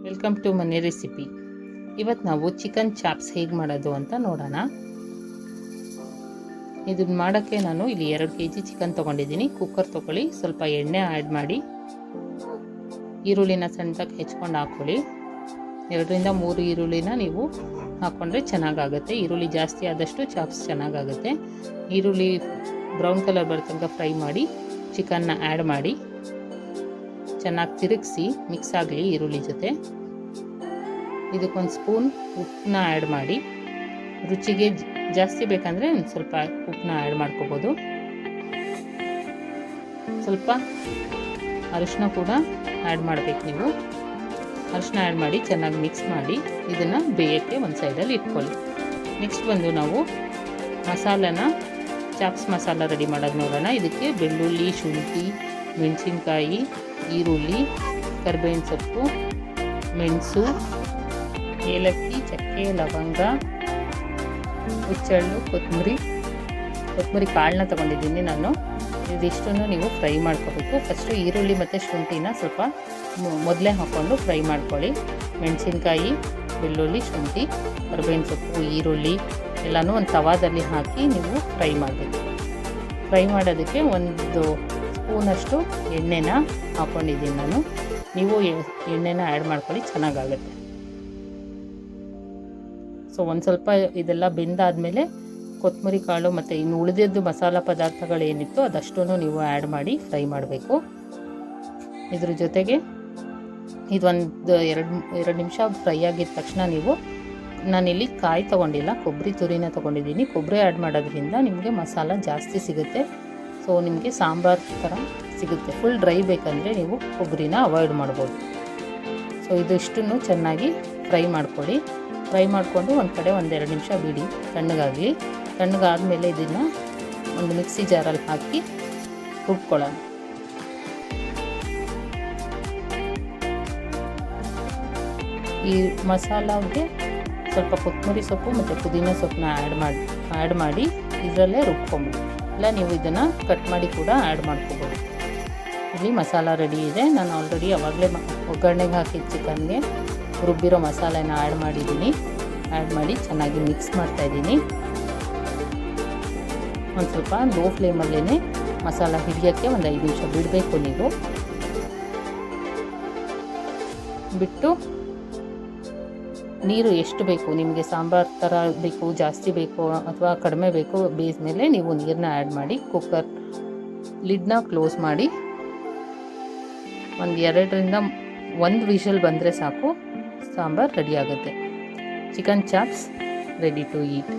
Welcome to ಮನೆ recipe. ಇವತ್ತು ನಾವು ಚಿಕನ್ ಚಾಪ್ಸ್ ಹೇಗೆ ಮಾಡೋದು ಅಂತ ನೋಡೋಣ. ಇದನ್ನ ಮಾಡೋಕ್ಕೆ ನಾನು ಇಲ್ಲಿ 2 kg ಚಿಕನ್ ತೊಗೊಂಡಿದ್ದೀನಿ. ಕುಕ್ಕರ್ ತೊಗೊಳ್ಳಿ, ಸ್ವಲ್ಪ ಎಣ್ಣೆ ಆ್ಯಡ್ ಮಾಡಿ, ಈರುಳ್ಳಿನ ಸಣ್ಣದಾಗಿ ಹೆಚ್ಕೊಂಡು ಹಾಕ್ಕೊಳ್ಳಿ. 2 ರಿಂದ 3 ಈರುಳ್ಳಿನ ನೀವು ಹಾಕ್ಕೊಂಡ್ರೆ ಚೆನ್ನಾಗಾಗುತ್ತೆ. ಈರುಳ್ಳಿ ಜಾಸ್ತಿ ಆದಷ್ಟು ಚಾಪ್ಸ್ ಚೆನ್ನಾಗಾಗುತ್ತೆ. ಈರುಳ್ಳಿ ಬ್ರೌನ್ ಕಲರ್ ಬರೋ ತನಕ ಫ್ರೈ ಮಾಡಿ ಚಿಕನ್ನ ಆ್ಯಡ್ ಮಾಡಿ ಚೆನ್ನಾಗಿ ತಿರುಗಿಸಿ ಮಿಕ್ಸ್ ಆಗಲಿ ಈರುಳ್ಳಿ ಜೊತೆ. ಇದಕ್ಕೊಂದು ಸ್ಪೂನ್ ಉಪ್ಪನ್ನ ಆ್ಯಡ್ ಮಾಡಿ, ರುಚಿಗೆ ಜಾಸ್ತಿ ಬೇಕಂದರೆ ಒಂದು ಸ್ವಲ್ಪ ಉಪ್ಪನ್ನ ಆ್ಯಡ್ ಮಾಡ್ಕೋಬೋದು. ಸ್ವಲ್ಪ ಅರಿಶಿನ ಕೂಡ ಆ್ಯಡ್ ಮಾಡಬೇಕು ನೀವು. ಅರಿಶಿನ ಆ್ಯಡ್ ಮಾಡಿ ಚೆನ್ನಾಗಿ ಮಿಕ್ಸ್ ಮಾಡಿ ಇದನ್ನು ಬೇಯೋಕ್ಕೆ ಒಂದು ಸೈಡಲ್ಲಿ ಇಟ್ಕೊಳ್ಳಿ. ನೆಕ್ಸ್ಟ್ ಬಂದು ನಾವು ಮಸಾಲನ ಚಾಪ್ಸ್ ಮಸಾಲ ರೆಡಿ ಮಾಡೋದು ನೋಡೋಣ. ಇದಕ್ಕೆ ಬೆಳ್ಳುಳ್ಳಿ, ಶುಂಠಿ, ಮೆಣಸಿನ್ಕಾಯಿ, ಈರುಳ್ಳಿ, ಕರಿಬೇವಿನ ಸೊಪ್ಪು, ಮೆಣಸು, ಏಲಕ್ಕಿ, ಚಕ್ಕೆ, ಲವಂಗ, ಹುಚ್ಚೆಳ್ಳು, ಕೊತ್ತಂಬರಿ ಕಾಳನ್ನ ತೊಗೊಂಡಿದ್ದೀನಿ ನಾನು. ಇದಿಷ್ಟನ್ನು ನೀವು ಫ್ರೈ ಮಾಡ್ಕೋಬೇಕು. ಫಸ್ಟು ಈರುಳ್ಳಿ ಮತ್ತು ಶುಂಠಿನ ಸ್ವಲ್ಪ ಮೊದಲೇ ಹಾಕ್ಕೊಂಡು ಫ್ರೈ ಮಾಡ್ಕೊಳ್ಳಿ. ಮೆಣಸಿನ್ಕಾಯಿ, ಬೆಳ್ಳುಳ್ಳಿ, ಶುಂಠಿ, ಕರಿಬೇವಿನ ಸೊಪ್ಪು, ಈರುಳ್ಳಿ ಎಲ್ಲನೂ ಒಂದು ತವಾದಲ್ಲಿ ಹಾಕಿ ನೀವು ಫ್ರೈ ಮಾಡಬೇಕು. ಫ್ರೈ ಮಾಡೋದಕ್ಕೆ 1 ಸ್ಪೂನಷ್ಟು ಎಣ್ಣೆನ ಹಾಕ್ಕೊಂಡಿದ್ದೀನಿ ನಾನು. ನೀವು ಎಣ್ಣೆನ ಆ್ಯಡ್ ಮಾಡ್ಕೊಳ್ಳಿ, ಚೆನ್ನಾಗಾಗುತ್ತೆ. ಸೊ ಒಂದು ಸ್ವಲ್ಪ ಇದೆಲ್ಲ ಬೆಂದಾದಮೇಲೆ ಕೊತ್ತಂಬರಿ ಕಾಳು ಮತ್ತು ಇನ್ನು ಉಳಿದಿದ್ದು ಮಸಾಲ ಪದಾರ್ಥಗಳೇನಿತ್ತು ಅದಷ್ಟೂ ನೀವು ಆ್ಯಡ್ ಮಾಡಿ ಫ್ರೈ ಮಾಡಬೇಕು. ಇದ್ರ ಜೊತೆಗೆ ಇದೊಂದು 2 ನಿಮಿಷ ಫ್ರೈ ಆಗಿದ ತಕ್ಷಣ ನೀವು, ನಾನಿಲ್ಲಿ ಕಾಯಿ ತೊಗೊಂಡಿಲ್ಲ, ಕೊಬ್ಬರಿ ತುರಿನ ತೊಗೊಂಡಿದ್ದೀನಿ. ಕೊಬ್ಬರಿ ಆ್ಯಡ್ ಮಾಡೋದ್ರಿಂದ ನಿಮಗೆ ಮಸಾಲ ಜಾಸ್ತಿ ಸಿಗುತ್ತೆ. ಸೊ ನಿಮಗೆ ಸಾಂಬಾರು ಥರ ಸಿಗುತ್ತೆ. ಫುಲ್ ಡ್ರೈ ಬೇಕಂದರೆ ನೀವು ಕೊಬ್ಬರಿನ ಅವಾಯ್ಡ್ ಮಾಡ್ಬೋದು. ಸೊ ಇದಿಷ್ಟನ್ನು ಚೆನ್ನಾಗಿ ಫ್ರೈ ಮಾಡ್ಕೊಳ್ಳಿ. ಫ್ರೈ ಮಾಡಿಕೊಂಡು ಒಂದು ಕಡೆ 1-2 ನಿಮಿಷ ಬಿಡಿ, ತಣ್ಣಗಾಗಲಿ. ತಣ್ಣಗಾದಮೇಲೆ ಇದನ್ನು ಒಂದು ಮಿಕ್ಸಿ ಜಾರಲ್ಲಿ ಹಾಕಿ ರುಬ್ಕೊಳ್ಳೋಣ. ಈ ಮಸಾಲಾಗೆ ಸ್ವಲ್ಪ ಕೊತ್ತಂಬರಿ ಸೊಪ್ಪು ಮತ್ತು ಪುದೀನ ಸೊಪ್ಪನ್ನ ಆ್ಯಡ್ ಮಾಡಿ ಇದರಲ್ಲೇ ರುಬ್ಕೊಂಬಿಡಿ. ಇಲ್ಲ ನೀವು ಇದನ್ನು ಕಟ್ ಮಾಡಿ ಕೂಡ ಆ್ಯಡ್ ಮಾಡ್ಕೋಬೋದು. ಇಲ್ಲಿ ಮಸಾಲ ರೆಡಿ ಇದೆ. ನಾನು ಆಲ್ರೆಡಿ ಆವಾಗಲೇ ಒಗ್ಗರಣೆಗೆ ಹಾಕಿದ ಚಿಕನ್ಗೆ ರುಬ್ಬಿರೋ ಮಸಾಲೆನ ಆ್ಯಡ್ ಮಾಡಿದ್ದೀನಿ. ಆ್ಯಡ್ ಮಾಡಿ ಚೆನ್ನಾಗಿ ಮಿಕ್ಸ್ ಮಾಡ್ತಾಯಿದ್ದೀನಿ. ಒಂದು ಸ್ವಲ್ಪ ಲೋ ಫ್ಲೇಮಲ್ಲೇ ಮಸಾಲ ಹಿಡಿಯೋಕ್ಕೆ ಒಂದು 5 ನಿಮಿಷ ಬಿಡಬೇಕು. ನೀವು ಬಿಟ್ಟು ನೀರು ಎಷ್ಟು ಬೇಕು ನಿಮಗೆ, ಸಾಂಬಾರು ಥರ ಬೇಕು, ಜಾಸ್ತಿ ಬೇಕು ಅಥವಾ ಕಡಿಮೆ ಬೇಕು, ಬೇಯಿಸ್ಮೇಲೆ ನೀವು ನೀರನ್ನ ಆ್ಯಡ್ ಮಾಡಿ ಕುಕ್ಕರ್ ಲಿಡ್ನ ಕ್ಲೋಸ್ ಮಾಡಿ ಒಂದು 2 ರಿಂದ 1 ವಿಷಲ್ ಬಂದರೆ ಸಾಕು, ಸಾಂಬಾರು ರೆಡಿ ಆಗುತ್ತೆ. Chicken chops ready to heat.